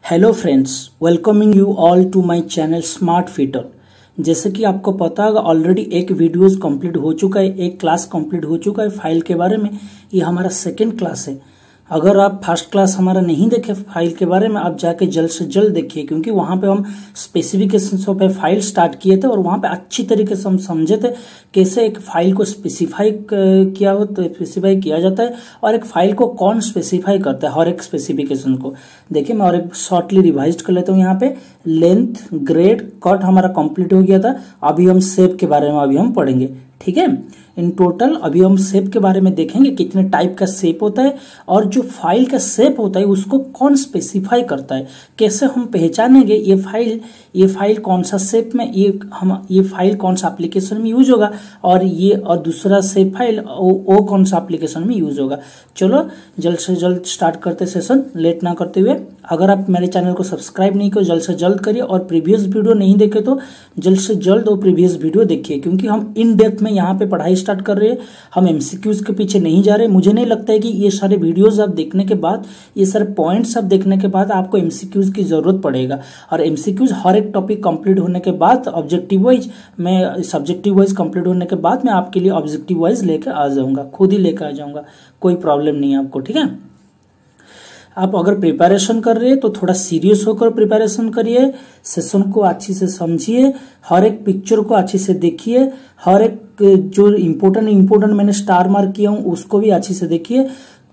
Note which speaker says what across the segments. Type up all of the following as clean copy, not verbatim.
Speaker 1: Hello friends, welcoming you all to my channel smart fitter. जैसे कि आपको पता होगा ऑलरेडी एक वीडियोस कंप्लीट हो चुका है, एक क्लास कंप्लीट हो चुका है फाइल के बारे में। ये हमारा सेकंड क्लास है। अगर आप फर्स्ट क्लास हमारा नहीं देखे फाइल के बारे में, आप जाके जल्द से जल्द देखिए, क्योंकि वहां पे हम स्पेसिफिकेशंस पे फाइल स्टार्ट किए थे और वहां पे अच्छी तरीके से हम समझे थे कैसे एक फाइल को स्पेसिफाई किया जाता है और एक फाइल को कौन स्पेसिफाई करता है, हर एक स्पेसिफिकेशन को। देखिए मैं और एक शॉर्टली रिवाइज कर लेता हूँ। यहाँ पे लेंथ, ग्रेड, कट हमारा कंप्लीट हो गया था। अभी हम शेप के बारे में अभी हम पढ़ेंगे, ठीक है। इन टोटल अभी हम शेप के बारे में देखेंगे, कितने टाइप का शेप होता है और जो फाइल का शेप होता है उसको कौन स्पेसिफाई करता है, कैसे हम पहचानेंगे ये फाइल कौन सा शेप में, ये फाइल कौन सा एप्लीकेशन में यूज होगा और दूसरा शेप फाइल वो कौन सा एप्लीकेशन में यूज होगा। चलो जल्द से जल्द स्टार्ट करते सेशन, लेट ना करते हुए। अगर आप मेरे चैनल को सब्सक्राइब नहीं किए जल्द से जल्द करिए और प्रीवियस वीडियो नहीं देखे तो जल्द से जल्द वो प्रीवियस वीडियो देखिए, क्योंकि हम इन डेप्थ में यहाँ पे पढ़ाई स्टार्ट कर रहे हैं। हम एमसीक्यूज के पीछे नहीं जा रहे। मुझे नहीं लगता है कि ये सारे वीडियोस आप देखने के बाद, ये सारे पॉइंट्स आप देखने के बाद आपको एमसीक्यूज की जरूरत पड़ेगा। और एमसीक्यूज हर एक टॉपिक कंप्लीट होने के बाद सब्जेक्टिव वाइज कंप्लीट होने के बाद मैं आपके लिए ऑब्जेक्टिव वाइज लेकर आ जाऊंगा, खुद ही लेकर आ जाऊंगा, कोई प्रॉब्लम नहीं है आपको, ठीक है। आप अगर प्रिपरेशन कर रहे हैं तो थोड़ा सीरियस होकर प्रिपरेशन करिए, सेशन को अच्छी से समझिए, हर एक पिक्चर को अच्छी से देखिए, हर एक जो इम्पोर्टेंट मैंने स्टार मार्क किया हूं उसको भी अच्छी से देखिए।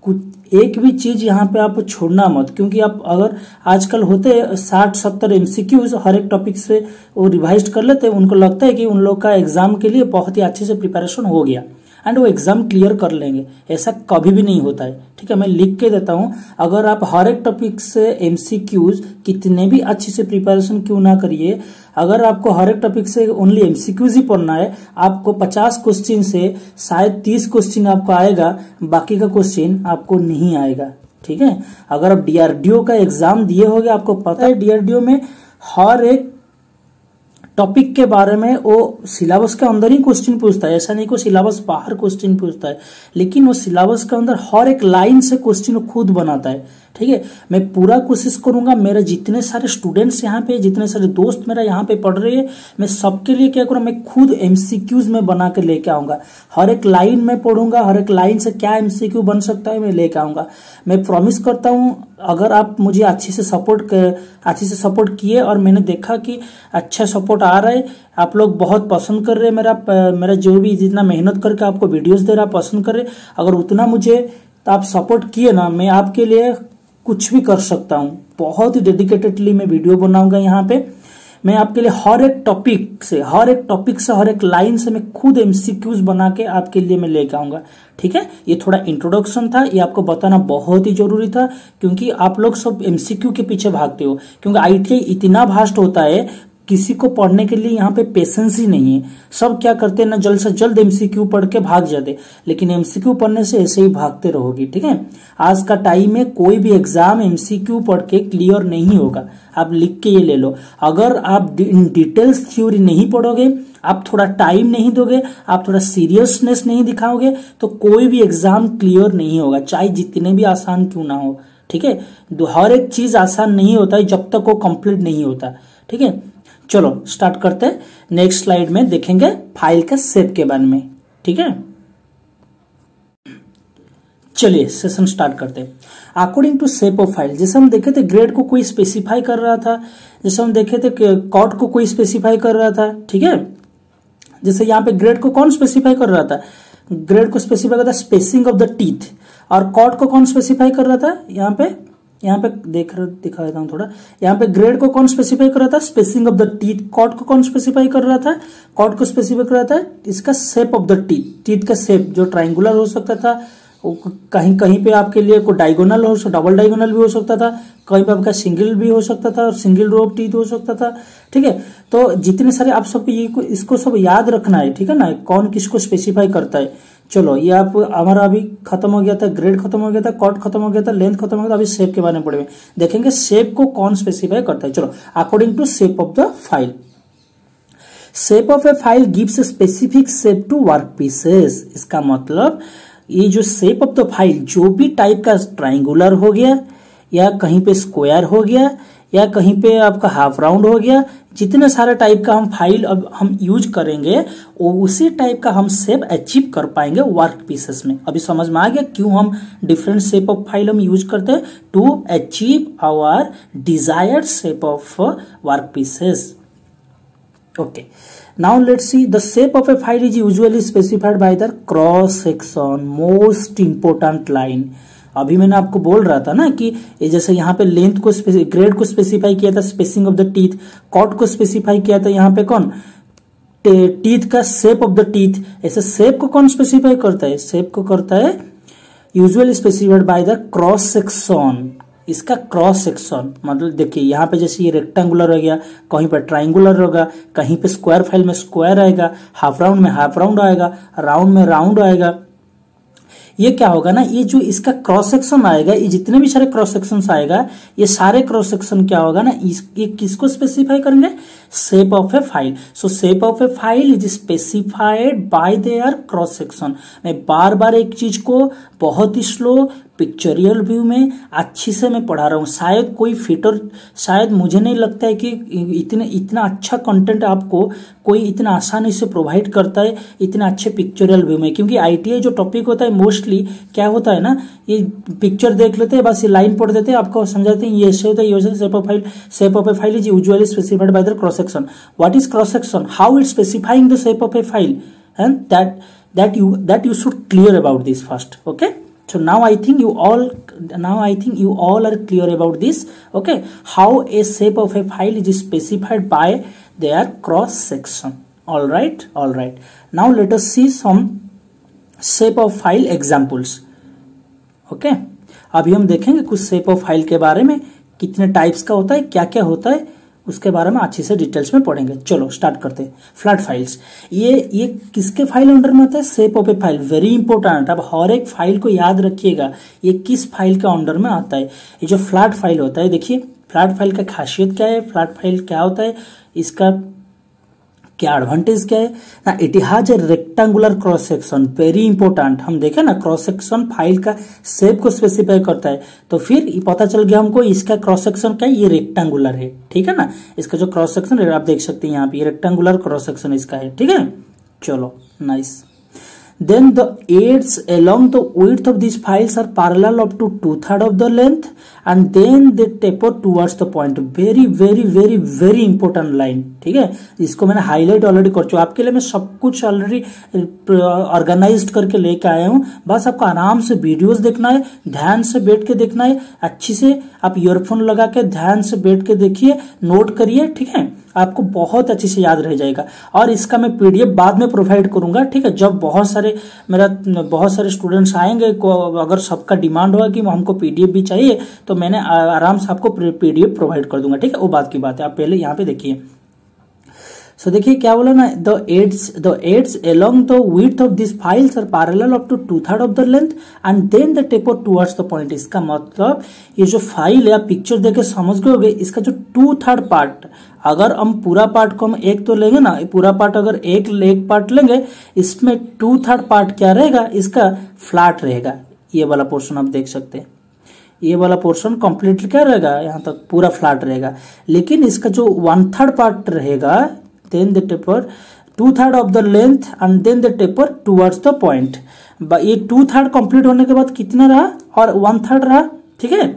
Speaker 1: कुछ एक भी चीज यहाँ पे आप छोड़ना मत, क्योंकि आप अगर आजकल होते 60-70 एमसीक्यूज हर एक टॉपिक से वो रिवाइज कर लेते हैं, उनको लगता है कि उन लोग का एग्जाम के लिए बहुत ही अच्छे से प्रिपरेशन हो गया एंड वो एग्जाम क्लियर कर लेंगे। ऐसा कभी भी नहीं होता है, ठीक है। मैं लिख के देता हूं, अगर आप हर एक टॉपिक से एमसीक्यूज कितने भी अच्छे से प्रिपरेशन क्यों ना करिए, अगर आपको हर एक टॉपिक से ओनली एमसीक्यूज ही पढ़ना है, आपको 50 क्वेश्चन से शायद 30 क्वेश्चन आपको आएगा, बाकी का क्वेश्चन आपको नहीं आएगा, ठीक है। अगर आप डीआरडीओ का एग्जाम दिए होंगे, आपको पता है डीआरडीओ में हर एक टॉपिक के बारे में वो सिलेबस के अंदर ही क्वेश्चन पूछता है। ऐसा नहीं को सिलेबस बाहर क्वेश्चन पूछता है, लेकिन वो सिलेबस के अंदर हर एक लाइन से क्वेश्चन खुद बनाता है, ठीक है। मैं पूरा कोशिश करूंगा, मेरे जितने सारे स्टूडेंट्स यहाँ पे, जितने सारे दोस्त मेरा यहाँ पे पढ़ रहे हैं, मैं सबके लिए क्या करूँ, मैं खुद एमसीक्यूज में बना के लेके आऊंगा। हर एक लाइन में पढ़ूंगा, हर एक लाइन से क्या एमसीक्यू बन सकता है मैं लेके आऊंगा। मैं प्रॉमिस करता हूँ, अगर आप मुझे अच्छे से सपोर्ट किए और मैंने देखा कि अच्छा सपोर्ट आ रहा है, आप लोग बहुत पसंद कर रहे हैं मेरा जो भी जितना मेहनत करके आपको वीडियोस दे रहा पसंद कर रहे, अगर उतना मुझे तो आप सपोर्ट किए ना, मैं आपके लिए कुछ भी कर सकता हूँ। बहुत ही डेडिकेटेडली मैं वीडियो बनाऊंगा। यहाँ पे मैं आपके लिए हर एक टॉपिक से हर एक लाइन से मैं खुद एमसीक्यूज बना के आपके लिए मैं लेके आऊंगा, ठीक है। ये थोड़ा इंट्रोडक्शन था, ये आपको बताना बहुत ही जरूरी था, क्योंकि आप लोग सब एमसीक्यू के पीछे भागते हो, क्योंकि आईटीआई इतना वास्ट होता है, किसी को पढ़ने के लिए यहाँ पे पेशेंस ही नहीं है। सब क्या करते हैं ना, जल्द से जल्द एमसीक्यू पढ़ के भाग जाते, लेकिन एमसीक्यू पढ़ने से ऐसे ही भागते रहोगे, ठीक है। आज का टाइम में कोई भी एग्जाम एमसीक्यू पढ़ के क्लियर नहीं होगा। आप लिख के ये ले लो, अगर आप डिटेल्स थ्योरी नहीं पढ़ोगे, आप थोड़ा टाइम नहीं दोगे, आप थोड़ा सीरियसनेस नहीं दिखाओगे, तो कोई भी एग्जाम क्लियर नहीं होगा, चाहे जितने भी आसान क्यों ना हो, ठीक है। हर एक चीज आसान नहीं होता है जब तक वो कंप्लीट नहीं होता, ठीक है। चलो स्टार्ट करते हैं। नेक्स्ट स्लाइड में देखेंगे फाइल का शेप के बारे में, ठीक है। चलिए सेशन स्टार्ट करते हैं। According to shape of file, जैसे हम देखे थे ग्रेड को कोई स्पेसिफाई कर रहा था, जैसे हम देखे थे कॉट को कोई स्पेसिफाई कर रहा था, ठीक है। जैसे यहाँ पे ग्रेड को कौन स्पेसिफाई कर रहा था, ग्रेड को स्पेसिफाई कर रहा था स्पेसिंग ऑफ द टीथ, और कॉट को कौन स्पेसिफाई कर रहा था, यहाँ पे दिखा देता हूं थोड़ा। यहाँ पे ग्रेड को कौन स्पेसिफाई कर रहा था, spacing of the teeth. Cut को कौन स्पेसिफाई कर रहा था, कॉट को स्पेसिफाई कर रहा था इसका शेप ऑफ द टीथ का शेप, जो ट्रायंगुलर हो सकता था, कहीं पे आपके लिए कोई डायगोनल हो, डबल डायगोनल भी हो सकता था, कहीं पे आपका सिंगल भी हो सकता था और सिंगल रो ऑफ टीथ हो सकता था, ठीक है। तो जितने सारे आप सबको इसको सब याद रखना है, ठीक है ना, कौन किसको स्पेसिफाई करता है। चलो ये आप हमारा अभी खत्म हो गया था, ग्रेड खत्म हो गया था, कॉट खत्म हो गया था, लेंथ खत्म हो गया था। अभी शेप के बारे में पढ़ेंगे, देखेंगे शेप को कौन स्पेसिफाई करता है। चलो according to shape of the file, shape of a file gives a specific shape to work pieces. इसका मतलब ये जो शेप ऑफ द फाइल, जो भी टाइप का ट्राइंगुलर हो गया या कहीं पे स्क्वायर हो गया या कहीं पे आपका हाफ राउंड हो गया। जितने सारे टाइप का हम फाइल अब हम यूज करेंगे वो उसी टाइप का हम शेप अचीव कर पाएंगे वर्क पीसेस में। अभी समझ में आ गया क्यों हम डिफरेंट शेप ऑफ फाइल हम यूज करते हैं, to achieve our desired shape of work pieces. Okay, now let's see the shape of a file is usually specified by the cross section, most important line। अभी मैंने आपको बोल रहा था ना कि ये जैसे यहाँ पे लेंथ को ग्रेड को स्पेसिफाई किया था, spacing of the teeth, cut को स्पेसिफाई किया था, यहाँ पे कौन टीथ का शेप ऑफ द टीथ। ऐसे शेप को कौन स्पेसिफाई करता है, शेप को करता है usually specified by the cross section. इसका क्रॉस सेक्शन मतलब देखिए यहाँ पे जैसे ये रेक्टेंगुलर हो गया, कहीं पे ट्राइंगुलर होगा, कहीं पे स्क्वायर फाइल में स्क्वायर आएगा, हाफ राउंड में हाफ राउंड आएगा, राउंड में राउंड आएगा। ये क्या होगा ना, ये जो इसका क्रॉस सेक्शन आएगा, ये जितने भी सारे क्रॉस सेक्शन आएगा, ये सारे क्रॉस सेक्शन क्या होगा ना, ये किसको स्पेसिफाई करेंगे, shape of a file. So shape of a file is specified by there cross section. मैं बार बार एक चीज को बहुत ही स्लो पिक्चरियल व्यू में अच्छी से मैं पढ़ा रहा हूँ। शायद कोई फिटर, शायद मुझे नहीं लगता है कि इतना अच्छा कंटेंट आपको कोई इतना आसानी से प्रोवाइड करता है इतना अच्छे पिक्चरियल व्यू में, क्योंकि आईटीआई जो टॉपिक होता है मोस्टली क्या होता है ना, ये पिक्चर देख लेते हैं बस, ये लाइन पढ़ देते हैं, आपको समझाते हैं ये ऐसे होता है, ये shape of file. Shape of a file is usually specified by the cross section. What is cross section, how it specifying the shape of a file, and that you should clear about this first. Okay, so now I think you all are clear about this. Okay, how a shape of a file is specified by their cross section. All right. Now let us see some shape of file examples. Okay, अभी हम देखेंगे कुछ shape of file के बारे में, कितने types का होता है, क्या क्या होता है, उसके बारे में अच्छे से डिटेल्स में पढ़ेंगे। चलो स्टार्ट करते हैं। फ्लैट फाइल्स, ये किसके फाइल अंडर में आता है, shape of a file. Very important, अब हर एक फाइल को याद रखिएगा ये किस फाइल के अंडर में आता है। ये जो फ्लैट फाइल होता है, देखिए फ्लैट फाइल का खासियत क्या है, फ्लैट फाइल क्या होता है, इसका क्या एडवांटेज क्या है ना, it has a rectangular cross section. Very important, हम देखें ना क्रॉस सेक्शन फाइल का शेप को स्पेसिफाई करता है, तो फिर पता चल गया हमको इसका क्रॉस सेक्शन क्या है, ये रेक्टेंगुलर है। ठीक है ना, इसका जो क्रॉस सेक्शन है आप देख सकते हैं यहाँ पे, ये रेक्टेंगुलर क्रॉस सेक्शन इसका है। ठीक है, चलो nice. Then the edges along the width of these files are parallel up to 2/3 of the length, and then they taper towards the point. very important line। ठीक है, इसको मैंने हाईलाइट ऑलरेडी कर चुका, आपके लिए मैं सब कुछ ऑलरेडी ऑर्गेनाइज्ड करके लेके आया हूँ। बस आपको आराम से वीडियोस देखना है, ध्यान से बैठ के देखना है, अच्छी से आप ईयरफोन लगा के ध्यान से बैठ के देखिए, नोट करिए। ठीक है, आपको बहुत अच्छे से याद रह जाएगा। और इसका मैं पीडीएफ बाद में प्रोवाइड करूंगा। ठीक है, जब बहुत सारे स्टूडेंट्स आएंगे, अगर सबका डिमांड होगा कि हमको पीडीएफ भी चाहिए, तो मैंने आराम से आपको पीडीएफ प्रोवाइड कर दूंगा। ठीक है, वो बात की बात है, आप पहले यहाँ पे देखिए। सो देखिए क्या बोला ना, the edges along the width of these files are parallel up to 2/3 of the length and then they taper towards the point। इसका मतलब ये जो फाइल है, आप पिक्चर देखे समझ गए होंगे, इसका जो 2/3 पार्ट, अगर हम पूरा पार्ट को हम एक तो लेंगे ना, पूरा पार्ट अगर एक पार्ट लेंगे, इसमें 2/3 पार्ट क्या रहेगा, इसका फ्लैट रहेगा। ये वाला पोर्शन आप देख सकते हैं, ये वाला पोर्शन कंप्लीटली क्या रहेगा, यहाँ तक पूरा फ्लैट रहेगा। लेकिन इसका जो 1/3 पार्ट रहेगा, then they taper 2/3 of the length and then they taper towards the point। ये 2/3 कंप्लीट होने के बाद कितना रहा और 1/3 रहा। ठीक है,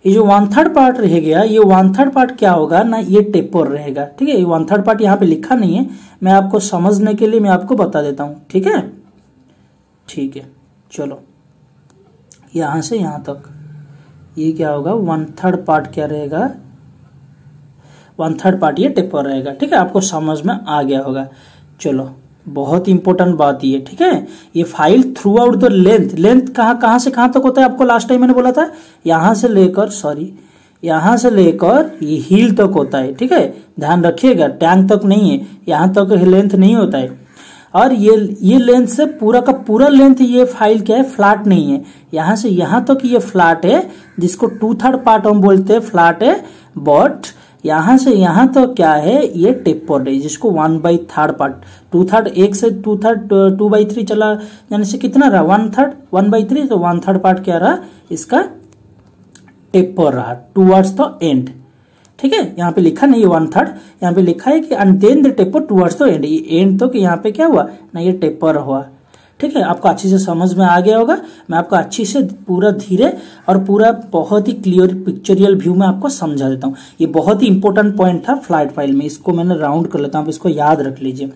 Speaker 1: ये जो 1/3 पार्ट रह गया, ये 1/3 पार्ट क्या होगा ना, ये टेपर रहेगा। ठीक है, ये 1/3 पार्ट यहाँ पे लिखा नहीं है, मैं आपको समझने के लिए मैं आपको बता देता हूँ। ठीक है, चलो यहां से यहां तक ये क्या होगा, 1/3 पार्ट क्या रहेगा, 1/3 पार्ट ये टेपर रहेगा। ठीक है, आपको समझ में आ गया होगा। चलो बहुत इंपॉर्टेंट बात ये। ठीक है, ये file through out the length कहां से कहां तक होता है, आपको लास्ट टाइम मैंने बोला था, यहां से लेकर ये हील तक होता है। ठीक है, ध्यान रखिएगा, टैंक तक नहीं है, यहां तक लेंथ नहीं होता है। और ये लेंथ से पूरा का पूरा लेंथ ये फाइल क्या है, फ्लैट नहीं है। यहां से यहां तक ये फ्लैट है, जिसको 2/3 पार्ट हम बोलते हैं, फ्लैट है। बट यहां से यहां तक क्या है, ये टेपर्ड है, जिसको 1/3 पार्ट, 2/3 एक से 2/3 चला जाने से कितना रहा, 1/3 1/3, तो 1/3 पार्ट क्या रहा, इसका टेपर रहा टुवर्ड्स द एंड। ठीक है, यहाँ पे लिखा नहीं 1/3, यहाँ पे लिखा है कि and then the taper towards the end, ये एंड तो कि यहाँ पे क्या हुआ ना, ये टेपर हुआ। ठीक है, आपको अच्छी से समझ में आ गया होगा। मैं आपको अच्छी से पूरा धीरे और पूरा बहुत ही क्लियर पिक्चरियल व्यू में आपको समझा देता हूँ। ये बहुत ही इंपॉर्टेंट पॉइंट था फ्लैट फाइल में, इसको मैंने राउंड कर लेता हूँ, आप इसको याद रख लीजिए।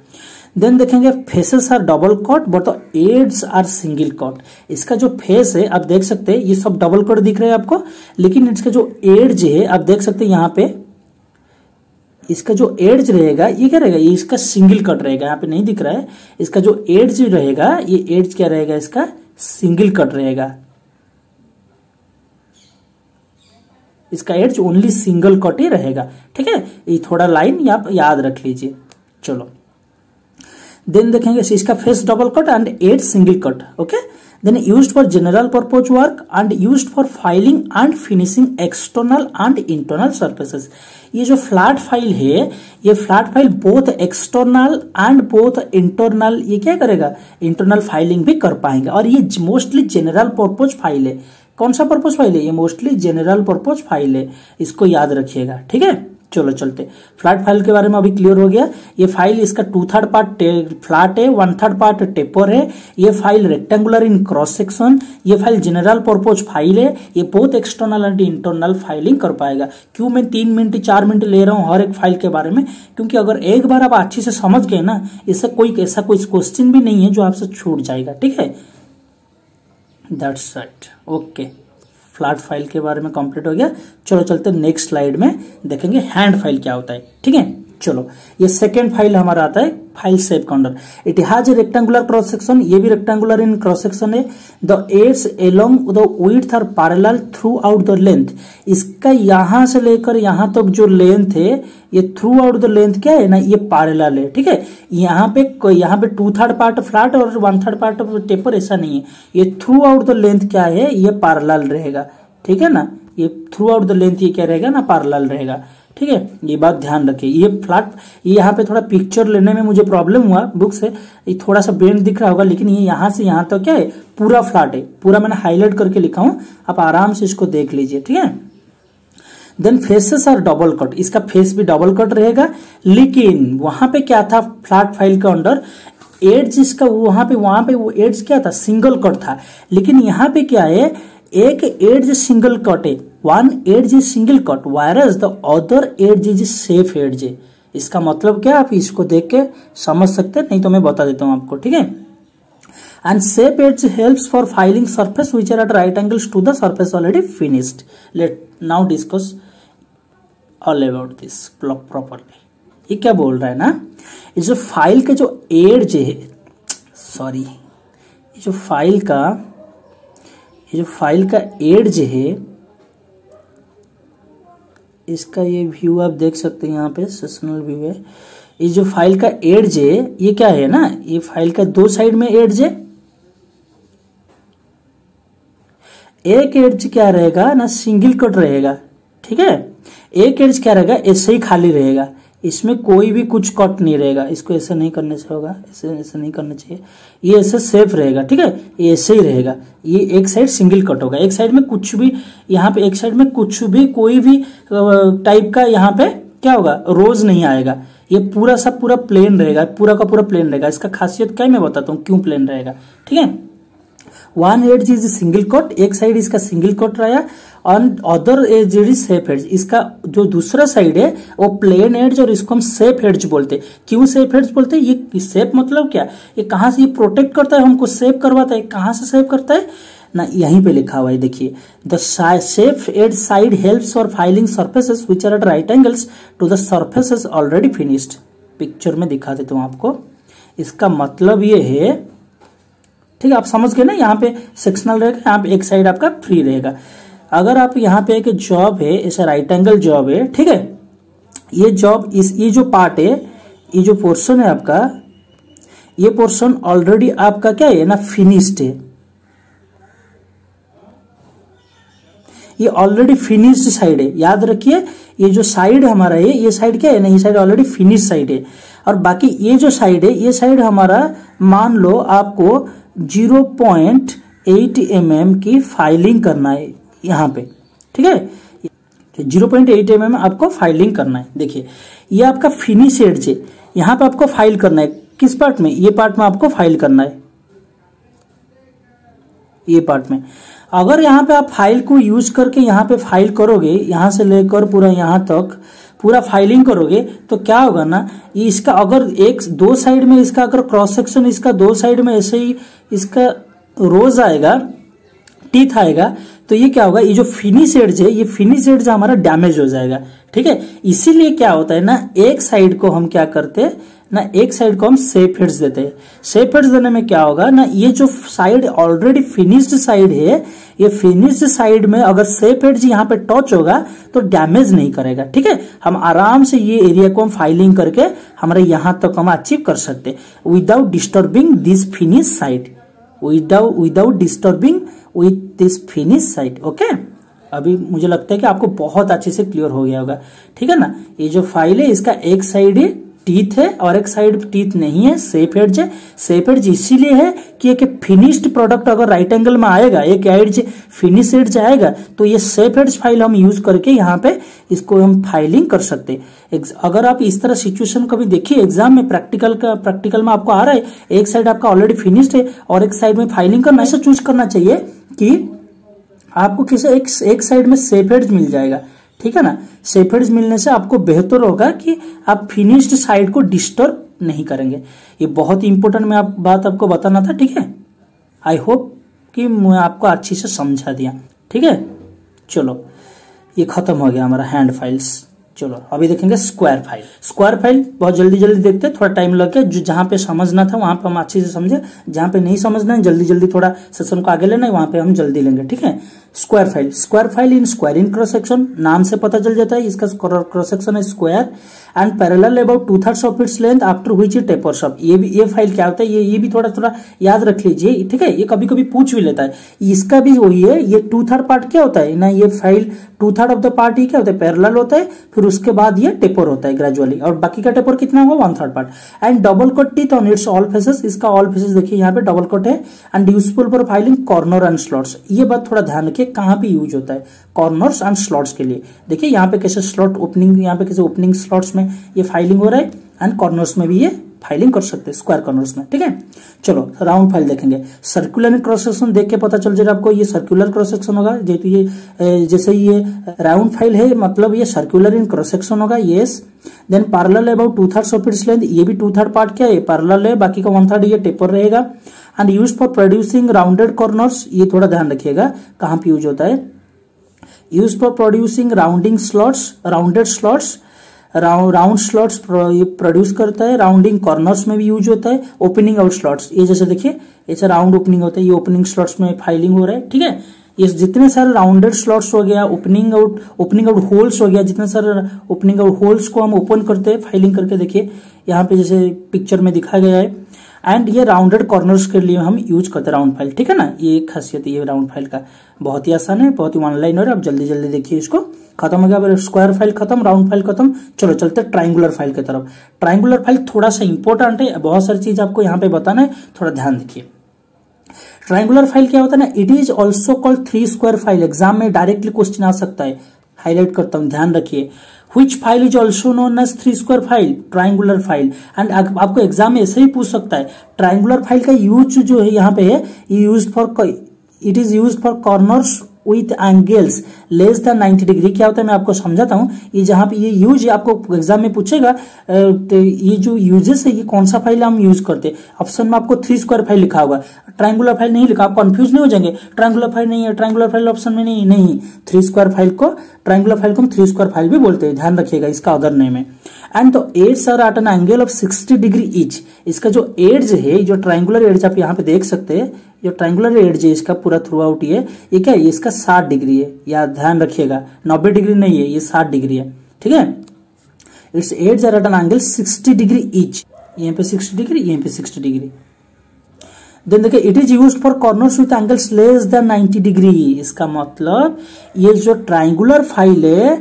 Speaker 1: देन देखेंगे faces are double cut but the edges are single cut. इसका जो फेस है आप देख सकते हैं ये सब डबल कट दिख रहे हैं आपको, लेकिन इसका जो एड्ज है आप देख सकते हैं यहाँ पे इसका जो एड्ज रहेगा ये क्या रहेगा, ये इसका सिंगल कट रहेगा। यहाँ पे नहीं दिख रहा है, इसका जो एड्ज रहेगा ये एड्ज क्या रहेगा, इसका सिंगल कट रहेगा। इसका एड्ज ओनली सिंगल कट ही रहेगा। ठीक है, ये थोड़ा लाइन आप याद रख लीजिए। चलो देन देखेंगे इसका face double cut and edge single cut. Okay, then used for general purpose work and used for filing and finishing external and internal surfaces. ये जो फ्लैट फाइल है, ये flat file both external and both internal ये क्या करेगा, internal filing भी कर पाएंगे। और ये मोस्टली जनरल पर्पज फाइल है। कौन सा पर्पज फाइल है, ये मोस्टली जनरल पर्पज फाइल है, इसको याद रखिएगा। ठीक है, चलो चलते फ्लैट फाइल के बारे में अभी क्लियर हो गया। ये फाइल इसका 2/3 पार्ट फ्लैट है, 1/3 पार्ट टेपर है। ये file rectangular in cross section. ये फाइल जनरल पर्पज फाइल है। ये बहुत एक्सटर्नल एंड इंटरनल फाइलिंग कर पाएगा। क्यों मैं 3 मिनट 4 मिनट ले रहा हूं हर एक फाइल के बारे में, क्योंकि अगर एक बार आप अच्छे से समझ गए ना, इससे कोई ऐसा कोई क्वेश्चन भी नहीं है जो आपसे छूट जाएगा। ठीक है, that's right. Okay, flat file के बारे में कंप्लीट हो गया। चलो चलते नेक्स्ट स्लाइड में देखेंगे हैंड फाइल क्या होता है। ठीक है, चलो ये सेकेंड फाइल हमारा आता है file shape contour. It has a rectangular cross section, ये भी रेक्टेंगुलर इन क्रॉस सेक्शन है। The edges along the width are parallel throughout the length. इसका यहां से लेकर यहां तक जो लेंथ है ये थ्रू आउट द लेंथ क्या है ना, ये पैरेलल है। ठीक है, यहाँ पे 2/3 पार्ट फ्लैट और 1/3 पार्ट टेपर ऐसा नहीं है, ये थ्रू आउट द लेंथ क्या है, ये पैरेलल रहेगा। ठीक है ना, ये थ्रू आउट द लेंथ ये क्या रहेगा ना, पैरेलल रहेगा। ठीक है, ये बात ध्यान रखिए। ये फ्लैट, ये यहाँ पे थोड़ा पिक्चर लेने में मुझे प्रॉब्लम हुआ बुक से, ये थोड़ा सा बेंड दिख रहा होगा, लेकिन ये यहाँ से यहाँ तक तो क्या है पूरा फ्लैट है। पूरा मैंने हाईलाइट करके लिखा हूं, आप आराम से इसको देख लीजिए। ठीक है, then faces are double cut, इसका फेस भी डबल कट रहेगा। लेकिन वहां पे क्या था फ्लैट फाइल के अंदर, एड्ज इसका वहां पे वो एड्ज क्या था, सिंगल कट था। लेकिन यहाँ पे क्या है, एक एड्ज सिंगल कट है, one edge is single cut whereas the other edge is safe edge है। इसका मतलब क्या, आप इसको देख के समझ सकते हैं, नहीं तो मैं बता देता हूं आपको। ठीक है, and safe edge helps for filing surface which are at right angles to the surface already finished. Let now discuss all about this properly. ये क्या बोल रहा है ना, इस जो फाइल के जो एड्ज है, सॉरी ये जो फाइल का एड्ज है, इसका ये व्यू आप देख सकते हैं, यहाँ पे सेक्शनल व्यू है। ये जो फाइल का एड्ज है ये क्या है ना, ये फाइल का 2 साइड में एड्ज है। एक एड्ज क्या रहेगा ना, सिंगल कट रहेगा। ठीक है, एक एड्ज क्या रहेगा, ऐसे ही खाली रहेगा, इसमें कोई भी कुछ कट नहीं रहेगा। इसको ऐसे नहीं करने से होगा, ऐसे नहीं करना चाहिए, ये ऐसे सेफ रहेगा। ठीक है, ये ऐसे ही रहेगा। ये एक साइड सिंगल कट होगा, एक साइड में कुछ भी, यहाँ पे एक साइड में कुछ भी कोई भी टाइप का यहाँ पे क्या होगा, रोज नहीं आएगा। ये पूरा सब पूरा प्लेन रहेगा, पूरा का पूरा प्लेन रहेगा। इसका खासियत क्या है मैं बताता हूँ क्यों प्लेन रहेगा। ठीक है, one edge is single cut, एक साइड इसका सिंगल कट रहेगा, और other edge is safe edge. इसका जो दूसरा साइड है वो प्लेन एड्ज, और इसको हम सेफ एड्ज बोलते हैं। क्यों सेफ एड्ज बोलते हैं, ये सेफ मतलब क्या, ये कहां से, ये प्रोटेक्ट करता है, हमको सेव करवाता है। कहां से सेव करता है ना, यहीं पे लिखा हुआ है, देखिए, the safe edge side helps for filing surfaces which are at right angles to the surfaces already finished. Picture में दिखा देता हूं आपको, इसका मतलब ये है। ठीक है, आप समझ गए ना, यहाँ पे सेक्शनल रहेगा, यहाँ पे एक साइड आपका फ्री रहेगा। अगर आप यहाँ पे एक जॉब है, ऐसा राइट एंगल जॉब है, ठीक है, ये जॉब ये जो पार्ट है, ये जो पोर्शन है आपका, ये पोर्शन ऑलरेडी आपका क्या है ना, फिनिश्ड है। ये ऑलरेडी फिनिश्ड साइड है, याद रखिए। ये जो साइड हमारा है, ये साइड क्या है ना, ये साइड ऑलरेडी फिनिश साइड है। और बाकी ये जो साइड है, ये साइड हमारा मान लो आपको 0.8 mm की फाइलिंग करना है यहाँ पे। ठीक है। 0.8 mm आपको फाइलिंग करना है। देखिए ये आपका फिनिश एड्ज है, यहाँ पे आपको फाइल करना है। किस पार्ट में? ये पार्ट में आपको फाइल करना है, ये पार्ट में। अगर यहाँ पे आप फाइल को यूज करके यहाँ पे फाइल करोगे, यहाँ से लेकर पूरा यहाँ तक पूरा फाइलिंग करोगे तो क्या होगा ना, ये इसका अगर एक दो साइड में इसका अगर क्रॉस सेक्शन इसका दो साइड में ऐसे ही इसका रोज आएगा, टीथ आएगा, तो ये क्या होगा, ये जो फिनिश एड्ज है, ये फिनिश एड्ज हमारा डैमेज हो जाएगा। ठीक है, इसीलिए क्या होता है ना, एक साइड को हम क्या करते हैं ना, एक साइड को हम सेफ एड्ज देते हैं। सेफ एड्ज देने में क्या होगा ना, ये जो साइड ऑलरेडी फिनिश्ड साइड है, ये फिनिश्ड साइड में अगर सेफ एड्ज यहाँ पे टच होगा तो डैमेज नहीं करेगा। ठीक है, हम आराम से ये एरिया को हम फाइलिंग करके हमारे यहाँ तक हम अचीव कर सकते हैं without disturbing this finish side, without disturbing with this finish side. Okay, अभी मुझे लगता है कि आपको बहुत अच्छे से क्लियर हो गया होगा। ठीक है ना, ये जो फाइल है इसका एक साइड टीथ है और एक साइड टीथ नहीं है, सेफ एड्ज है। सेफ एड्ज इसीलिए है कि एक फिनिश्ड प्रोडक्ट अगर राइट एंगल में आएगा, एक एड्ज फिनिश एड्ज आएगा, तो ये सेफ एड्ज फाइल हम यूज करके यहाँ पे इसको हम फाइलिंग कर सकते हैं। अगर आप इस तरह सिचुएशन कभी देखिए एग्जाम में, प्रैक्टिकल में आपको आ रहा है, एक साइड आपका ऑलरेडी फिनिश्ड है और एक साइड में फाइलिंग करना, ऐसा चूज करना चाहिए कि आपको किसी एक साइड में सेफ एड्ज मिल जाएगा। ठीक है ना, सेफ एड्ज मिलने से आपको बेहतर होगा कि आप फिनिश्ड साइड को डिस्टर्ब नहीं करेंगे। ये बहुत ही इंपॉर्टेंट मैं बात आपको बताना था। ठीक है, आई होप कि मैं आपको अच्छी से समझा दिया। ठीक है, चलो ये खत्म हो गया हमारा हैंड फाइल्स। चलो अभी देखेंगे स्क्वायर फाइल। स्क्वायर फाइल बहुत जल्दी देखते हैं, थोड़ा टाइम लग गया। जो जहां पे समझना था वहां पे हम अच्छे से समझे, जहां पे नहीं समझना है जल्दी थोड़ा सेशन को आगे लेना है, वहां पे हम जल्दी लेंगे। ठीक है, square file. Square file in square in cross section, नाम से पता चल जाता है इसका क्रॉस सेक्शन है square and parallel about 2/3 of its length after which it tapers up. ये फाइल क्या होता है, ये भी थोड़ा याद रख लीजिए। ठीक है, ये कभी कभी पूछ भी लेता है, इसका भी वही है। ये 2/3 पार्ट क्या होता है ना, ये फाइल 2/3 ऑफ द पार्ट ही क्या होता है, पैरेलल होता है, फिर उसके बाद ये टेपर होता है ग्रेजुअली, और बाकी का टेपर कितना होगा, 1/3 part. And double cut teeth on it's all faces, इसका ऑल फेसेस देखिए यहाँ पे डबल कट है। And useful for filing corner and slots. ये बात थोड़ा ध्यान रखिए कहाँ पे यूज होता है, कॉर्नर्स एंड स्लॉट्स के लिए। देखिए यहाँ पे कैसे स्लॉट ओपनिंग, यहाँ पे कैसे ओपनिंग स्लॉट्स में ये फाइलिंग हो रहा है, एंड कॉर्नर्स में भी ये फाइलिंग कर सकते हैं, स्क्वायर कॉर्नर्स में। ठीक है, चलो राउंड फाइल देखेंगे। सर्कुलर क्रॉस सेक्शन देख के पता चल जाएगा आपको, ये सर्कुलर क्रॉस सेक्शन होगा। जेहेतु ये जैसे ये राउंड फाइल है, मतलब ये सर्कुलर इन क्रॉस सेक्शन होगा। Yes, then parallel about 2/3 of its length, ये भी 2/3 पार्ट क्या है, पैरेलल है, बाकी का 1/3 ये टेपर रहेगा। And use for producing rounded corners, ये थोड़ा ध्यान रखिएगा कहाँ पे यूज होता है। Use for producing rounding slots, rounded slots, round slots produce करता है। राउंडिंग कॉर्नर्स में भी यूज होता है। ओपनिंग आउट स्लॉट्स, ये जैसे देखिए ऐसे राउंड ओपनिंग होता है, ये ओपनिंग स्लॉट्स में फाइलिंग हो रहा है। ठीक है, ये जितने सारे राउंडेड स्लॉट्स हो गया, ओपनिंग आउट होल्स हो गया, जितने सारे ओपनिंग आउट होल्स को हम ओपन करते हैं फाइलिंग करके, देखिए यहाँ पे जैसे पिक्चर में दिखाया गया है। एंड ये राउंडेड कॉर्नर्स के लिए हम यूज करते हैं राउंड फाइल। ठीक है ना, ये एक खासियत है ये राउंड फाइल का, बहुत ही आसान है, बहुत ही वन लाइनर है। आप जल्दी देखिए इसको। खत्म हो गया स्क्वायर फाइल खत्म, राउंड फाइल खत्म। चलो चलते हैं ट्राइंगुलर फाइल की तरफ। ट्राइंगुलर फाइल थोड़ा सा इंपॉर्टेंट है, बहुत सारी चीज आपको यहाँ पे बताना है, थोड़ा ध्यान देखिए। ट्राइंगुलर फाइल क्या होता है ना, it is also called 3 square file. Exam में डायरेक्टली क्वेश्चन आ सकता है, हाईलाइट करता हूं, ध्यान रखिए। Which file is also known as 3 square file? Triangular file. And आपको एग्जाम में ऐसे ही पूछ सकता है। ट्राइंगुलर फाइल का यूज जो है यहाँ पे है, it is use for corners with angles less than 90 degree. क्या होता है मैं आपको समझाता हूँ। ये जहां पे ये यूज आपको एग्जाम में पूछेगा, तो ये जो यूजेस है, ये कौन सा फाइल हम यूज करते हैं। ऑप्शन में आपको 3 स्क्वायर फाइल लिखा होगा, ट्राइंगुलर फाइल नहीं लिखा, आप कंफ्यूज नहीं हो जाएंगे। ट्राइंगुलर फाइल नहीं है, ट्राइंगुलर फाइल ऑप्शन में नहीं 3 स्क्वायर फाइल को, ट्राइंगुलर फाइल को हम 3 स्क्वायर फाइल भी बोलते हैं, ध्यान रखिएगा इसका अदर नेम है। And the edges are at an angle of 60 degree each. इसका जो एड्ज है, जो ट्राइंगुलर एड्ज आप यहाँ पे देख सकते हैं, जो ट्राइंगुलर एड्ज है इसका पूरा थ्रू आउट ये क्या है, इसका 60 डिग्री है, या ध्यान रखिएगा 90 डिग्री नहीं है, ये 60 डिग्री है। ठीक है, its edges are at an angle 60 degree ईच। यहाँ पे 60 डिग्री, यहाँ पे 60 डिग्री। देन देखिए, it is use for corners with angles less than 90 degree. इसका मतलब ये जो ट्राइंगुलर फाइल है,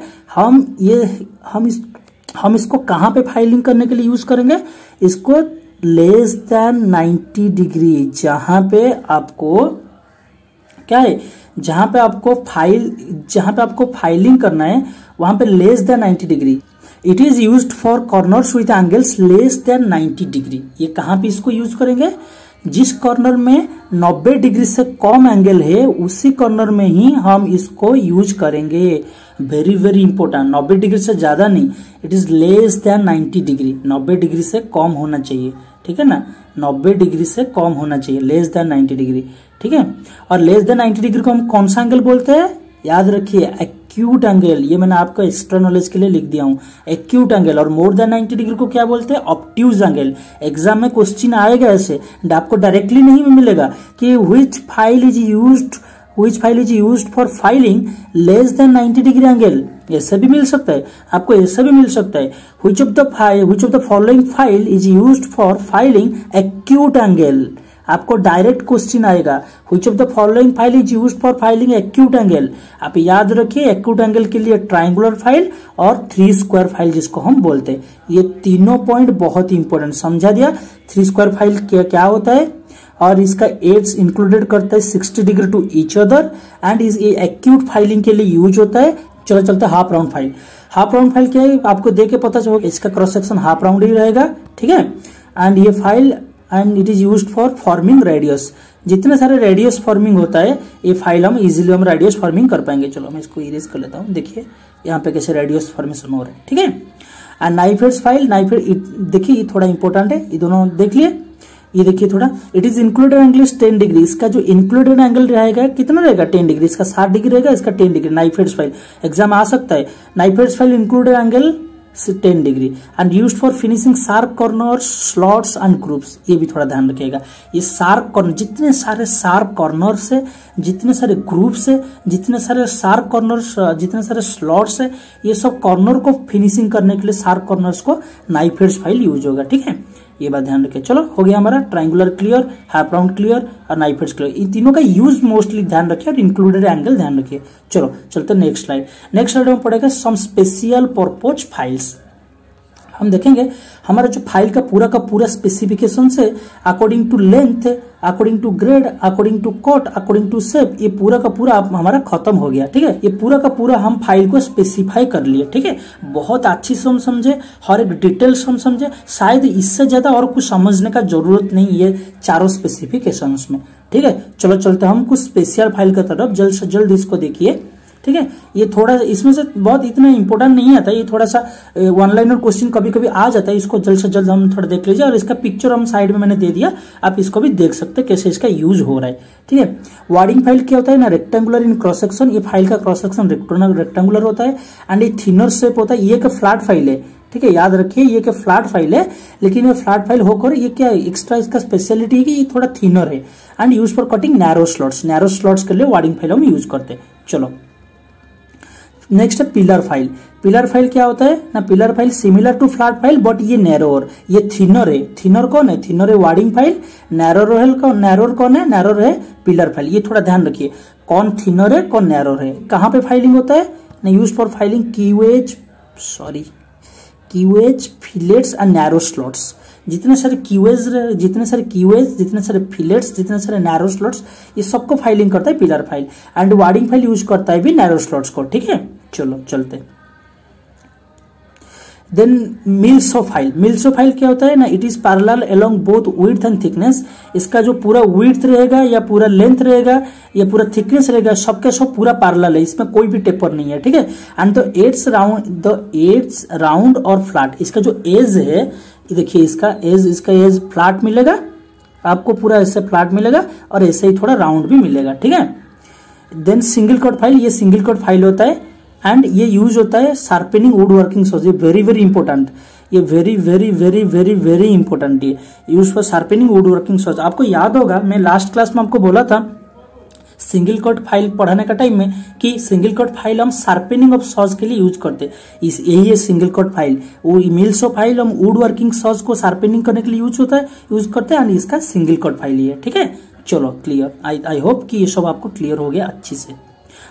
Speaker 1: हम इसको कहां पे फाइलिंग करने के लिए यूज करेंगे, इसको लेस देन 90 डिग्री, जहां पे आपको क्या है, जहां पे आपको फाइलिंग करना है वहां पे less than 90 degree. It is used for corners with angles less than 90 degree. ये कहां पे इसको यूज करेंगे, जिस कॉर्नर में 90 डिग्री से कम एंगल है उसी कॉर्नर में ही हम इसको यूज करेंगे। वेरी वेरी इंपॉर्टेंट, 90 डिग्री से ज्यादा नहीं, it is less than 90 degree, 90 degree से कम होना चाहिए, ठीक है ना, 90 डिग्री से कम होना चाहिए, लेस देन 90 डिग्री, ठीक है। और लेस देन 90 डिग्री को हम कौन सा एंगल बोलते हैं, याद रखिए एक्यूट एंगल, ये मैंने आपको एक्स्ट्रा नॉलेज के लिए लिख दिया हूं, एक्यूट एंगल। और मोर देन 90 डिग्री को क्या बोलते हैं, ऑब्ट्यूज एंगल। एग्जाम में क्वेश्चन आएगा ऐसे, आपको डायरेक्टली नहीं मिलेगा कि which file is used for filing less than 90 degree angle, ऐसा भी मिल सकता है, आपको ऐसा भी मिल सकता है, which of the following file is used for filing acute angle. आपको डायरेक्ट क्वेश्चन आएगा, which of the following file is used for filing acute angle. आप याद रखिए एक्यूट एंगल के लिए ट्रायंगुलर फाइल और 3 स्क्वायर फाइल जिसको हम बोलते हैं। ये तीनों पॉइंट बहुत इंपॉर्टेंट, समझा दिया। 3 स्क्वायर फाइल क्या होता है और इसका एड्स इंक्लूडेड करता है 60 degree to each other and इस एक्यूट फाइलिंग के लिए यूज होता है। चलो चलते हैं half round file. Half round file क्या है, आपको देख के पता चलेगा, इसका क्रॉस सेक्शन हाफ राउंड ही रहेगा, ठीक है। एंड ये file and it is used for forming radius. जितने सारे रेडियस फॉर्मिंग होता है ये फाइल हम इजीली रेडियस फॉर्मिंग कर पाएंगे। चलो मैं इसको इरेज कर लेता हूँ, देखिए यहाँ पे कैसे रेडियस फॉर्मेशन हो रहा है, ठीक है। And knife ads file, knife edge देखिए ये थोड़ा इंपॉर्टेंट है, ये दोनों देख लिए। ये देखिए थोड़ा, it is included angle 10 degree. इसका जो इंक्लूडेड एंगल रहेगा कितना रहेगा, 10 डिग्री। इसका 60 डिग्री रहेगा, इसका 10 degree. Knife ads file exam आ सकता है। Knife ads file included angle 10 degree and used for finishing sharp corners, slots and groups. ये भी थोड़ा ध्यान रखिएगा, ये शार्प कॉर्नर, जितने सारे शार्प कॉर्नर्स है, जितने सारे ग्रुप्स है, जितने सारे शार्प कॉर्नर्स, जितने सारे स्लॉट्स है, ये सब कॉर्नर को फिनिशिंग करने के लिए शार्प कॉर्नर्स को नाइफ एड्स फाइल यूज होगा, ठीक है। ये बात ध्यान रखिए। चलो हो गया हमारा triangular clear, half round clear और नाइफ एड्स क्लियर। इन तीनों का यूज मोस्टली ध्यान रखिए और इंक्लूडेड एंगल ध्यान रखिए। चलो चलते नेक्स्ट स्लाइड। नेक्स्ट स्लाइड में पड़ेगा सम स्पेशल पर्पज फाइल्स। हम देखेंगे हमारा जो फाइल का पूरा स्पेसिफिकेशन से according to length, according to grade, according to cut, according to shape, ये पूरा का पूरा हमारा खत्म हो गया, ठीक है। ये पूरा का पूरा हम फाइल को स्पेसिफाई कर लिए, ठीक है। बहुत अच्छी से हम समझे, हर एक डिटेल्स हम समझे, शायद इससे ज्यादा और कुछ समझने का जरूरत नहीं है चारों स्पेसिफिकेशन में, ठीक है। चलो चलते हम कुछ स्पेशल फाइल की तरफ, जल्द से जल्द इसको देखिए, ठीक है। ये थोड़ा इसमें से बहुत इतना इंपॉर्टेंट नहीं आता, ये थोड़ा सा वन लाइनर क्वेश्चन कभी कभी आ जाता है, इसको जल्द से जल्द हम थोड़ा देख लीजिए। और इसका पिक्चर हम साइड में मैंने दे दिया, आप इसको भी देख सकते हैं कैसे इसका यूज हो रहा है, ठीक है। वार्डिंग फाइल क्या होता है ना, रेक्टेंगुलर इन क्रॉस सेक्शन। ये फाइल का क्रॉस सेक्शन रेक्टेंगुलर होता है एंड ये थिनर शेप होता है। ये एक फ्लैट फाइल है, ठीक है, याद रखिए ये एक फ्लैट फाइल है, लेकिन ये फ्लैट फाइल होकर ये क्या एक्स्ट्रा इसका स्पेशलिटी है कि ये थोड़ा थिनर है and use for cutting narrow slots. Narrow slots के लिए वार्डिंग फाइल हम यूज करते हैं। चलो नेक्स्ट है पिलर फाइल। पिलर फाइल क्या होता है ना, pillar file similar to flat file but ये नैरोर, ये थिनर है। थिनर कौन है, थिनर है वार्डिंग फाइल। नैरोर कौन है, नैरोर है पिलर फाइल। ये थोड़ा ध्यान रखिए, कौन थिनर है कौन नैरोर है। कहां पे फाइलिंग होता है ना, use for filing keyways, fillets and narrow slots. जितने सारे कीवेज, जितने सारे फिलेट्स, जितने सारे नैरो स्लॉट्स, ये सबको फाइलिंग करता है pillar file. And wording file use करता है भी नैरो स्लॉट्स को, ठीक है। चलो चलते। Then mill saw file. Mill saw file क्या होता है ना, it is parallel along both width and thickness. इसका जो पूरा विड्थ रहेगा या पूरा लेंथ रहेगा या पूरा थिकनेस रहेगा, सबके सब पूरा पैरेलल है, इसमें कोई भी टेपर नहीं है, ठीक है। एंड द एड्स राउंड और फ्लैट। इसका जो एज है, देखिए इसका एज फ्लैट मिलेगा आपको, पूरा ऐसे फ्लैट मिलेगा और ऐसे ही थोड़ा राउंड भी मिलेगा, ठीक है। देन सिंगल कट फाइल, ये सिंगल कट फाइल होता है एंड ये यूज होता है शार्पनिंग वुड वर्किंग सॉज। ये वेरी वेरी इंपॉर्टेंट, ये very very very very very important, ये use for sharpening wood working saws. आपको याद होगा मैं लास्ट क्लास में आपको बोला था सिंगल कट फाइल पढ़ाने का टाइम में कि सिंगल कट फाइल हम शार्पनिंग ऑफ सॉज के लिए यूज करते हैं। यही है सिंगल कट फाइल। वो मिल्सो फाइल हम वुड वर्किंग सॉज को शार्पनिंग करने के लिए यूज करते हैं एंड इसका सिंगल कट फाइल ही है, ठीक है। चलो क्लियर, आई होप कि ये सब आपको क्लियर हो गया अच्छी से।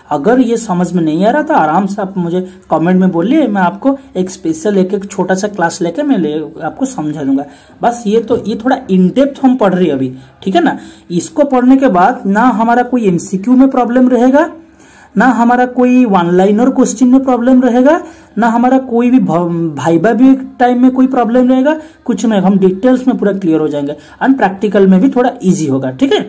Speaker 1: अगर ये समझ में नहीं आ रहा तो आराम से आप मुझे कमेंट में बोलिए, मैं आपको एक स्पेशल एक छोटा सा क्लास लेके मैं आपको समझा दूंगा। बस ये थोड़ा इन डेप्थ हम पढ़ रहे हैं अभी, ठीक है ना। इसको पढ़ने के बाद ना हमारा कोई एमसीक्यू में प्रॉब्लम रहेगा, ना हमारा कोई वन लाइनर क्वेश्चन में प्रॉब्लम रहेगा, ना हमारा कोई भी भाइबा भी टाइम में कोई प्रॉब्लम रहेगा, कुछ नहीं। हम डिटेल्स में पूरा क्लियर हो जाएंगे एंड प्रैक्टिकल में भी थोड़ा इजी होगा, ठीक है।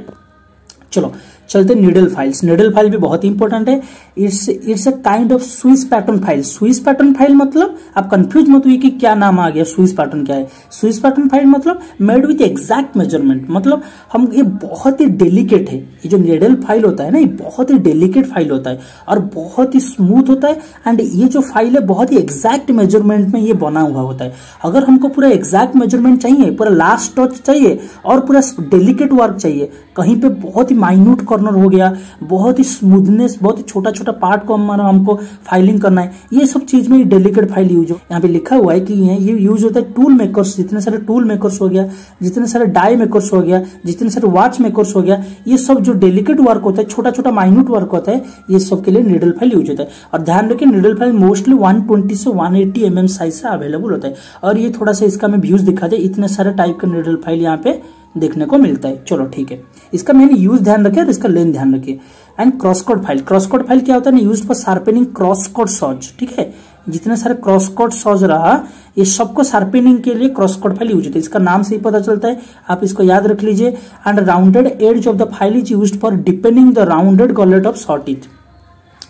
Speaker 1: चलो चलते नीडल फाइल्स। नीडल फाइल भी बहुत इंपॉर्टेंट है। It's a kind of Swiss pattern file. Swiss pattern file मतलब आप कंफ्यूज मत हुई कि क्या नाम आ गया, स्विस पैटर्न क्या है। स्विस पैटर्न फाइल मतलब मेड विथ एग्जैक्ट मेजरमेंट, मतलब हम ये बहुत ही डेलिकेट है। ये जो नीडल फाइल होता है ना, ये बहुत ही डेलिकेट फाइल होता है और बहुत ही स्मूथ होता है एंड ये जो फाइल है बहुत ही एग्जैक्ट मेजरमेंट में ये बना हुआ होता है। अगर हमको पूरा एग्जैक्ट मेजरमेंट चाहिए, पूरा लास्ट टच चाहिए और पूरा डेलिकेट वर्क चाहिए, कहीं पे बहुत ही माइन्यूट कॉर्नर हो गया, बहुत ही स्मूथनेस, बहुत ही छोटा छोटा पार्ट को हमको फाइलिंग करना है, ये सब चीज में डेलिकेट फाइल यूज हो। यहाँ पे लिखा हुआ है कि ये यूज होता है टूल मेकर्स, जितने सारे टूल मेकर्स हो गया, जितने सारे डाई मेकर्स हो गया, जितने सारे वॉच मेकर्स हो गया, ये सब जो डेलिकेट वर्क होता है, छोटा छोटा माइन्यूट वर्क होता है, ये सब के लिए नीडल फाइल यूज होता है। और ध्यान रखिए नीडल फाइल मोस्टली 120 से 180 mm साइज से अवेलेबल होता है। और ये थोड़ा सा इसका मैं व्यूज दिखा दे, इतने सारे टाइप का नीडल फाइल यहाँ पे देखने को मिलता है। चलो ठीक है, इसका मैंने यूज ध्यान रखिए और इसका लेंथ ध्यान रखिए। And cross cut file. Cross cut file क्या होता है ना, use for sharpening cross cut saws, ठीक है। जितने सारे क्रॉस कोड सॉज रहा, ये सबको शार्पनिंग के लिए क्रॉस कोड फाइल यूज होता है। इसका नाम से ही पता चलता है, आप इसको याद रख लीजिए। And rounded edge of the file is used for depending the rounded gullet of short teeth.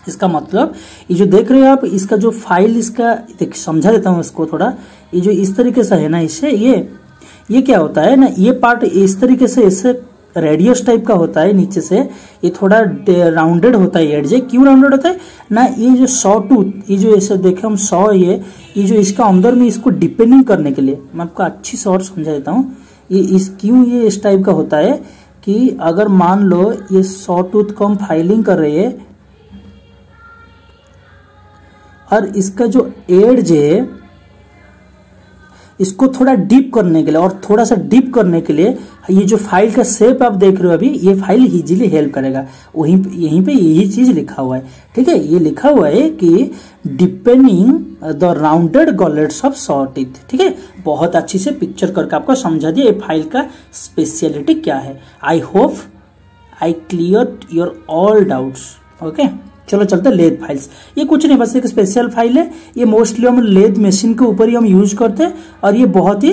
Speaker 1: इसका मतलब ये जो देख रहे हो आप, इसका जो फाइल, इसका समझा देता हूं इसको थोड़ा। ये जो इस तरीके से है ना, इससे ये क्या होता है ना, ये पार्ट इस तरीके से इससे रेडियस टाइप का होता है नीचे से, ये थोड़ा राउंडेड होता है एड्ज। क्यों राउंडेड होता है ना, ये जो सॉ टूथ, ये जो ऐसे देखे हम सॉ, ये जो इसका अंदर में इसको डिपेंडिंग करने के लिए, मैं आपको अच्छी से और समझा देता हूँ। क्यों ये इस टाइप का होता है कि अगर मान लो ये सॉ टूथ को हम फाइलिंग कर रहे हैं और इसका जो एड्ज है इसको थोड़ा डीप करने के लिए, और थोड़ा सा डीप करने के लिए ये जो फाइल का शेप आप देख रहे हो अभी, ये फाइल इजीली हेल्प करेगा। यहीं पे यही चीज लिखा हुआ है, ठीक है। ये लिखा हुआ है कि depending the rounded gullets of short teeth, ठीक है। बहुत अच्छी से पिक्चर करके आपको समझा दिया ये फाइल का स्पेशलिटी क्या है। I hope I clear your all doubts, okay. चलो चलते लेद फाइल्स। ये कुछ नहीं, बस एक स्पेशल फाइल है। ये मोस्टली हम लेद मशीन के ऊपर ही हम यूज करते हैं और ये बहुत ही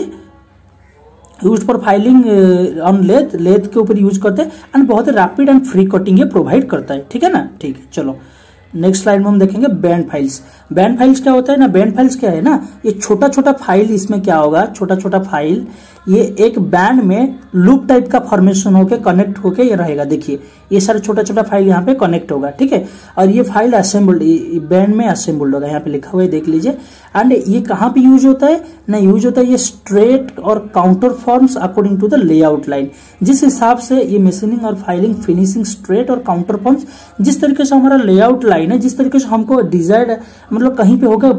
Speaker 1: use for filing on lathe के ऊपर यूज करते हैं एंड बहुत ही रैपिड एंड फ्री कटिंग ये प्रोवाइड करता है, ठीक है ना। ठीक है, चलो नेक्स्ट स्लाइड में हम देखेंगे बैंड फाइल्स। बैंड फाइल्स क्या होता है ना, बैंड फाइल्स क्या है ना, ये छोटा छोटा फाइल, इसमें क्या होगा, छोटा छोटा फाइल ये एक बैंड में लूप टाइप का फॉर्मेशन होके कनेक्ट होके ये रहेगा। देखिए ये सारे छोटा छोटा फाइल यहाँ पे कनेक्ट होगा, ठीक है। और ये फाइल असेंबल्ड बैंड में असेंबल्ड होगा, यहाँ पे लिखा हुआ है देख लीजिए। एंड ये कहाँ पे यूज होता है ना, यूज होता है ये स्ट्रेट और contour forms according to the layout line. जिस हिसाब से ये मशीनिंग और फाइलिंग फिनिशिंग स्ट्रेट और काउंटर फॉर्म्स, जिस तरीके से हमारा लेआउट लाइन है, जिस तरीके से हमको डिजायर्ड मतलब कहीं पे होगा।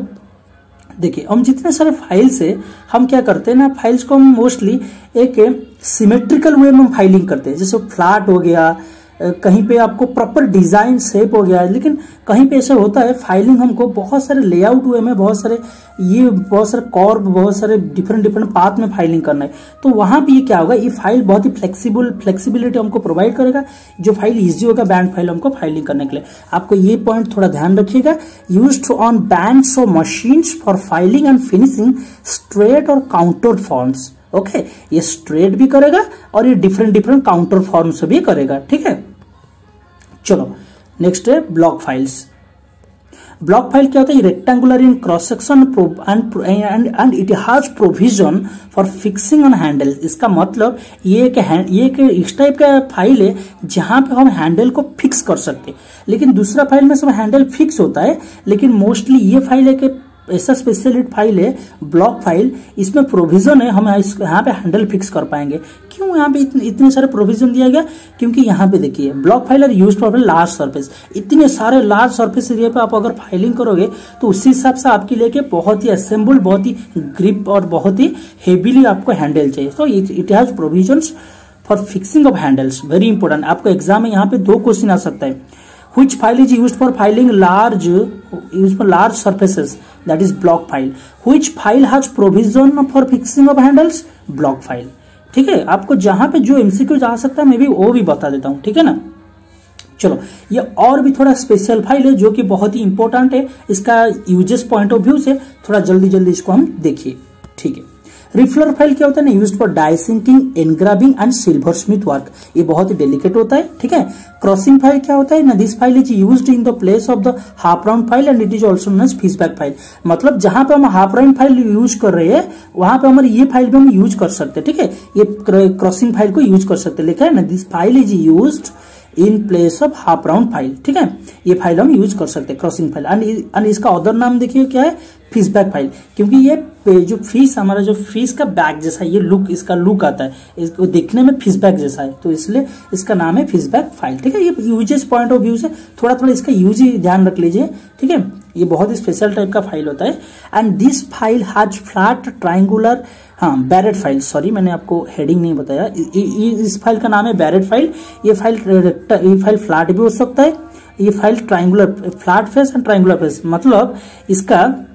Speaker 1: देखिए हम जितने सारे फाइल्स है, हम क्या करते हैं ना, फाइल्स को हम मोस्टली एक सिमेट्रिकल वे में हम फाइलिंग करते हैं। जैसे फ्लैट हो गया, कहीं पे आपको प्रॉपर डिजाइन शेप हो गया, लेकिन कहीं पे ऐसा होता है फाइलिंग हमको बहुत सारे लेआउट वे में, बहुत सारे कॉर्ब, बहुत सारे डिफरेंट पाथ में फाइलिंग करना है। तो वहां पे ये क्या होगा, ये फाइल बहुत ही फ्लेक्सिबिलिटी हमको प्रोवाइड करेगा, जो फाइल इजी होगा बैंड फाइल हमको फाइलिंग करने के लिए। आपको ये पॉइंट थोड़ा ध्यान रखिएगा। Used on bands of machines for filing and finishing straight और काउंटर फॉर्म्स, ओके। ये स्ट्रेट भी करेगा और ये डिफरेंट काउंटर फॉर्म्स भी करेगा, ठीक है। चलो नेक्स्ट है ब्लॉक फाइल्स। ब्लॉक फाइल क्या होता है, rectangular in cross section and it has provision for fixing on handle. इसका मतलब ये एक इस टाइप का फाइल है जहां पे हम हैंडल को फिक्स कर सकते हैं। लेकिन दूसरा फाइल में सब हैंडल फिक्स होता है, लेकिन मोस्टली ये फाइल है कि ऐसा स्पेशल फाइल है ब्लॉक फाइल, इसमें प्रोविजन है हम यहाँ पे हैंडल फिक्स कर पाएंगे। क्यों यहाँ पे इतने सारे प्रोविजन दिया गया, क्योंकि यहाँ पे देखिए block file are used for large surface. इतने सारे लार्ज सरफेस एरिया पे आप अगर फाइलिंग करोगे तो उसी हिसाब से आपके लिए बहुत ही असेंबल्ड, बहुत ही ग्रिप और बहुत ही हेवीली आपको हैंडल चाहिए। तो it has provision for fixing of handles, very important. आपको एग्जाम में यहाँ पे 2 क्वेश्चन आ सकता है। Which file is used for filing large surfaces, that is block file. Which file has provision for fixing of handles, block file. ठीक है, आपको जहां पे जो एमसीक्यू जा सकता है मैं भी वो भी बता देता हूं, ठीक है ना। चलो, ये और भी थोड़ा स्पेशल फाइल है जो कि बहुत ही इंपॉर्टेंट है, इसका यूजेस पॉइंट ऑफ व्यू से थोड़ा जल्दी जल्दी इसको हम देखिए, ठीक है। रिफलर फाइल क्या होता है ना, used for die sinking, engraving and silver smith work, ये बहुत ही डेलिकेट होता है, ठीक है। क्रॉसिंग फाइल क्या होता है ना, this file is used in the place of the half round file and it is also known as fishback file. मतलब जहां पे हम हाफ राउंड फाइल यूज कर रहे हैं वहां पे हमारे ये फाइल भी हम यूज कर सकते हैं, ठीक है। ये क्रॉसिंग फाइल को यूज कर सकते हैं, लिखा है ना, this file is used in place of half round file, ठीक है। ये फाइल हम यूज कर सकते हैं, क्रॉसिंग फाइल। एंड इसका अदर नाम देखिए क्या है, फिशबैक फाइल, क्योंकि ये जो फिश हमारा जो फिश का बैक जैसा ये लुक, इसका लुक आता है, इसको देखने में फिशबैक जैसा है, तो इसलिए इसका नाम है फिशबैक फाइल, ठीक है। ये यूजेस पॉइंट ऑफ व्यू से थोड़ा थोड़ा इसका यूज ही ध्यान रख लीजिए, ठीक है। ये बहुत ही स्पेशल टाइप का फाइल होता है। And this file has flat triangular, हाँ बैरेट फाइल, सॉरी मैंने आपको हेडिंग नहीं बताया, इस फाइल का नाम है बैरेट फाइल। ये फाइल फ्लैट भी हो सकता है, ये file triangular, flat face and triangular face, मतलब इसका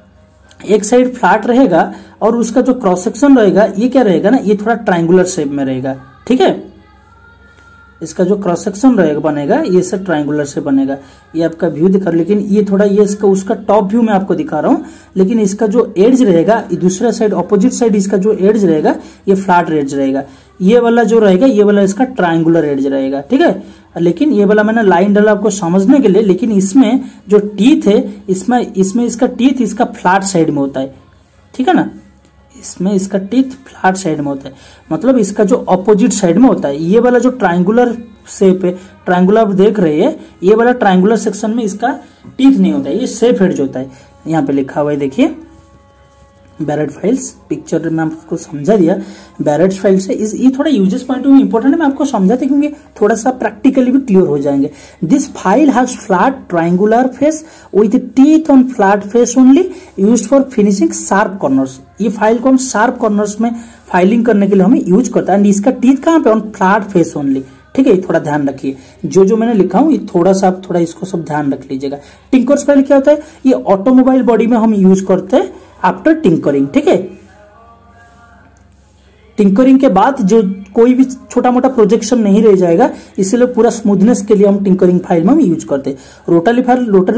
Speaker 1: एक साइड फ्लैट रहेगा और उसका जो क्रॉस सेक्शन रहेगा ये क्या रहेगा ना, ये थोड़ा ट्राइंगुलर शेप में रहेगा, ठीक है। इसका जो क्रॉस सेक्शन रहेगा बनेगा ये सब ट्राइंगुलर से बनेगा, ये आपका व्यू दिखा, लेकिन ये थोड़ा ये इसका उसका टॉप व्यू मैं आपको दिखा रहा हूं, लेकिन इसका जो एड्ज रहेगा दूसरा साइड, ऑपोजिट साइड इसका जो एड्ज रहेगा ये फ्लैट एड्ज रहेगा, ये वाला जो रहेगा ये वाला इसका ट्राइंगुलर एड्ज रहेगा, ठीक है। लेकिन ये वाला मैंने लाइन डाला आपको समझने के लिए, लेकिन इसमें जो टीथ है इसमें इसका टीथ इसका फ्लैट साइड में होता है, ठीक है ना, इसमें इसका टीथ फ्लैट साइड में होता है, मतलब इसका जो ऑपोजिट साइड में होता है। ये वाला जो ट्राइंगुलर शेप है, ट्राइंगुलर आप देख रहे हैं, ये वाला ट्राइंगुलर सेक्शन में इसका टीथ नहीं होता है, ये शेप एड्ज होता है। यहाँ पे लिखा हुआ है देखिए बैरेट फाइल्स, पिक्चर में आपको समझा दिया बैरेट फाइल से। ये थोड़ा यूजेस पॉइंट में इंपॉर्टेंट है, मैं आपको समझाता क्योंकि थोड़ा सा प्रैक्टिकली भी क्लियर हो जाएंगे। This file has flat triangular face with teeth on flat face only, used for finishing sharp corners. ये फाइल को हम शार्प कॉर्नर्स में फाइलिंग करने के लिए हमें यूज करता है। एंड इसका टीथ कहाँ पे, ऑन फ्लैट फेस ओनली, ठीक है। थोड़ा ध्यान रखिए, जो मैं लिखा हूं ये थोड़ा सा आप थोड़ा इसको सब ध्यान रख लीजिएगा। टिंकर्स फाइल क्या होता है, ये ऑटोमोबाइल बॉडी में हम यूज करते हैं आफ्टर टिंकरिंग, ठीक है। टिंकरिंग के बाद जो कोई भी छोटा मोटा प्रोजेक्शन नहीं रह जाएगा, इसलिए पूरा स्मूथनेस के लिए हम टिंकरिंग फाइल में हम यूज करते हैं। रोटरी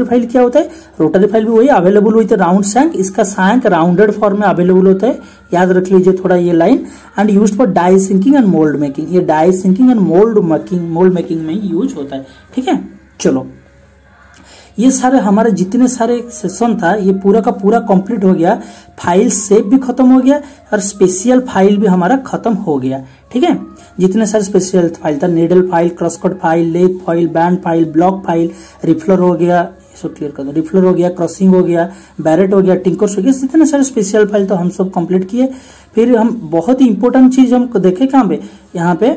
Speaker 1: फाइल क्या होता है, रोटरी फाइल भी वही अवेलेबल हुई थी राउंड शैंक, इसका शैंक राउंडेड फॉर्म में अवेलेबल होता है, याद रख लीजिए थोड़ा ये line. And used for die sinking and mould making, ये die sinking and mould making में यूज होता है, ठीक है। चलो, ये सारे हमारे जितने सारे सेशन था ये पूरा का पूरा कंप्लीट हो गया, फाइल सेव भी खत्म हो गया और स्पेशल फाइल भी हमारा खत्म हो गया, ठीक है। जितने सारे स्पेशल फाइल था, needle file, crosscut file, lathe file, band file, block file, riffler हो गया, इसको क्लियर कर दो, रिफलर हो गया, क्रॉसिंग हो गया, बैरेट हो गया, टिंकर्स हो गया, जितने सारे स्पेशल फाइल तो हम सब कंप्लीट किए। फिर हम बहुत ही इंपॉर्टेंट चीज हम देखे कहाँ पे, यहाँ पे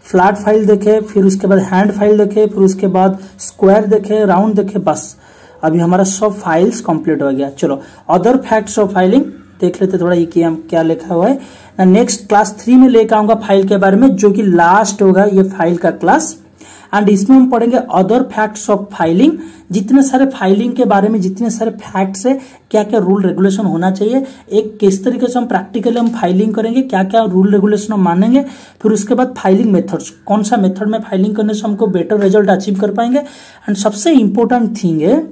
Speaker 1: फ्लैट फाइल देखे, फिर उसके बाद हैंड फाइल देखे, फिर उसके बाद स्क्वायर देखे, राउंड देखे, बस अभी हमारा सब फाइल्स कंप्लीट हो गया। चलो, अदर फैक्ट्स ऑफ फाइलिंग देख लेते थोड़ा, ये क्या लिखा हुआ है। नेक्स्ट क्लास 3 में लेकर आऊंगा फाइल के बारे में, जो कि लास्ट होगा ये फाइल का क्लास। एंड इसमें हम पढ़ेंगे अदर फैक्ट्स ऑफ फाइलिंग, जितने सारे फाइलिंग के बारे में जितने सारे फैक्ट्स है, क्या क्या रूल रेगुलेशन होना चाहिए, एक किस तरीके से हम प्रैक्टिकली हम फाइलिंग करेंगे, क्या क्या रूल रेगुलेशन हम मानेंगे। फिर उसके बाद फाइलिंग मेथड्स, कौन सा मेथड में फाइलिंग करने से हमको बेटर रिजल्ट अचीव कर पाएंगे। एंड सबसे इंपॉर्टेंट थिंग है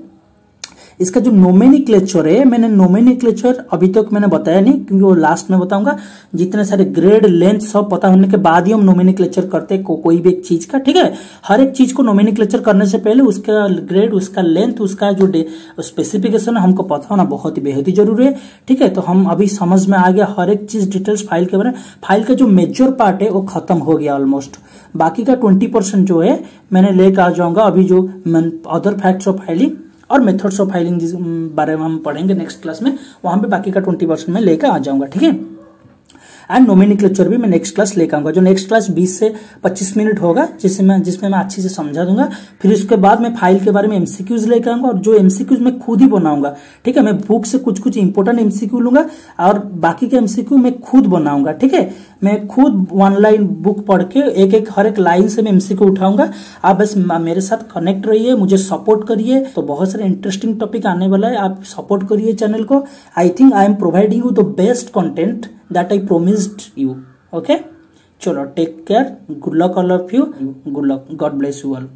Speaker 1: इसका जो नोमेनक्लेचर है, मैंने नोमेनक्लेचर अभी तक मैंने बताया नहीं, क्योंकि वो लास्ट में बताऊंगा। जितने सारे ग्रेड लेंथ सब पता होने के बाद ही हम नोमेनक्लेचर करते हैं कोई भी एक चीज का, ठीक है। हर एक चीज को नोमेनक्लेचर करने से पहले उसका ग्रेड, उसका लेंथ, उसका जो स्पेसिफिकेशन है हमको पता होना बहुत ही बेहद ही जरूरी है, ठीक है। तो हम अभी समझ में आ गया हर एक चीज डिटेल्स फाइल के बारे में। फाइल का जो मेजर पार्ट है वो खत्म हो गया ऑलमोस्ट, बाकी का 20% जो है मैंने लेकर आ जाऊंगा। अभी जो अदर फैक्ट्स ऑफ फाइलिंग और मेथड्स ऑफ फाइलिंग जिस बारे में हम पढ़ेंगे नेक्स्ट क्लास में, वहां पे बाकी का 20% में लेकर आ जाऊंगा, ठीक है। एंड नोमेनक्लेचर भी मैं नेक्स्ट क्लास लेकर आऊंगा, जो नेक्स्ट क्लास 20 से 25 मिनट होगा, जिसमें मैं अच्छे से समझा दूंगा। फिर उसके बाद मैं फाइल के बारे में एमसीक्यूज लेकर आऊंगा, और जो एमसीक्यूज मैं खुद ही बनाऊंगा, ठीक है। मैं बुक से कुछ इंपोर्टेंट एमसीक्यू लूंगा और बाकी के एमसीक्यू मैं खुद बनाऊंगा, ठीक है। मैं खुद वन लाइन बुक पढ़ के हर एक लाइन से मैं एमसीक्यू उठाऊंगा। आप बस मेरे साथ कनेक्ट रहिए, मुझे सपोर्ट करिए, तो बहुत सारे इंटरेस्टिंग टॉपिक आने वाला है। आप सपोर्ट करिए चैनल को। I think I am providing you the best content that I promised you. Okay, चलो take care, good luck all of you, good luck, God bless you all.